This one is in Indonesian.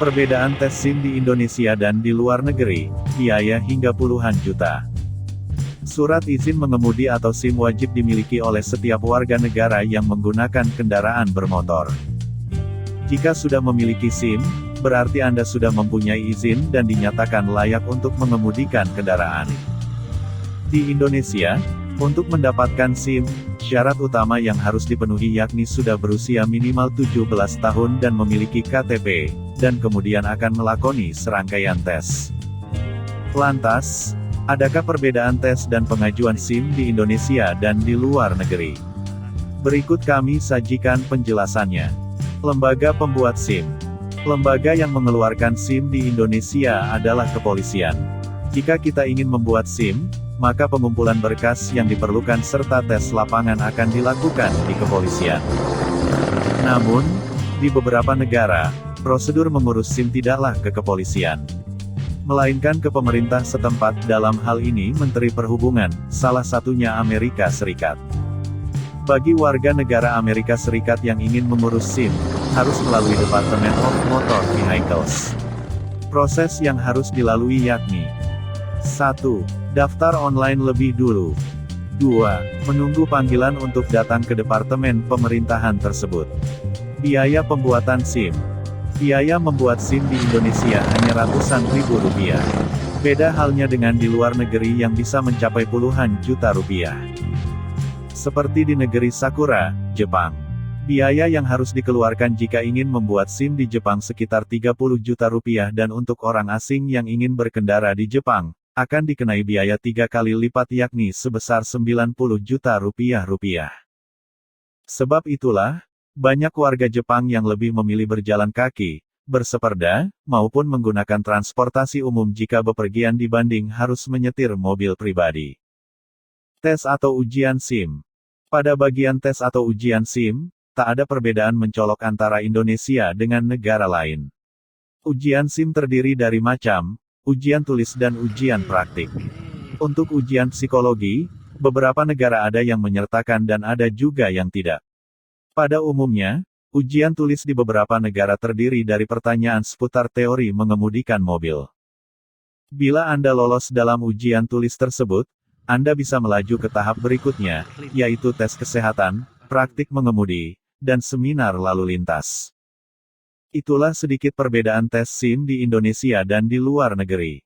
Perbedaan tes SIM di Indonesia dan di luar negeri, biaya hingga puluhan juta. Surat izin mengemudi atau SIM wajib dimiliki oleh setiap warga negara yang menggunakan kendaraan bermotor. Jika sudah memiliki SIM, berarti Anda sudah mempunyai izin dan dinyatakan layak untuk mengemudikan kendaraan. Di Indonesia, untuk mendapatkan SIM, syarat utama yang harus dipenuhi yakni sudah berusia minimal 17 tahun dan memiliki KTP, dan kemudian akan melakoni serangkaian tes. Lantas, adakah perbedaan tes dan pengajuan SIM di Indonesia dan di luar negeri? Berikut kami sajikan penjelasannya. Lembaga pembuat SIM. Lembaga yang mengeluarkan SIM di Indonesia adalah kepolisian. Jika kita ingin membuat SIM, maka pengumpulan berkas yang diperlukan serta tes lapangan akan dilakukan di kepolisian. Namun, di beberapa negara, prosedur mengurus SIM tidaklah ke kepolisian, melainkan ke pemerintah setempat, dalam hal ini Menteri Perhubungan, salah satunya Amerika Serikat. Bagi warga negara Amerika Serikat yang ingin mengurus SIM, harus melalui Department of Motor Vehicles. Proses yang harus dilalui yakni 1. Daftar online lebih dulu. 2. Menunggu panggilan untuk datang ke departemen pemerintahan tersebut. Biaya pembuatan SIM. Biaya membuat SIM di Indonesia hanya ratusan ribu rupiah. Beda halnya dengan di luar negeri yang bisa mencapai puluhan juta rupiah. Seperti di negeri Sakura, Jepang. Biaya yang harus dikeluarkan jika ingin membuat SIM di Jepang sekitar 30 juta rupiah dan untuk orang asing yang ingin berkendara di Jepang, akan dikenai biaya 3 kali lipat yakni sebesar 90 juta rupiah. Sebab itulah, banyak warga Jepang yang lebih memilih berjalan kaki, bersepeda, maupun menggunakan transportasi umum jika bepergian dibanding harus menyetir mobil pribadi. Tes atau ujian SIM. Pada bagian tes atau ujian SIM, tak ada perbedaan mencolok antara Indonesia dengan negara lain. Ujian SIM terdiri dari macam ujian tulis dan ujian praktik. Untuk ujian psikologi, beberapa negara ada yang menyertakan dan ada juga yang tidak. Pada umumnya, ujian tulis di beberapa negara terdiri dari pertanyaan seputar teori mengemudikan mobil. Bila Anda lolos dalam ujian tulis tersebut, Anda bisa melaju ke tahap berikutnya, yaitu tes kesehatan, praktik mengemudi, dan seminar lalu lintas. Itulah sedikit perbedaan tes SIM di Indonesia dan di luar negeri.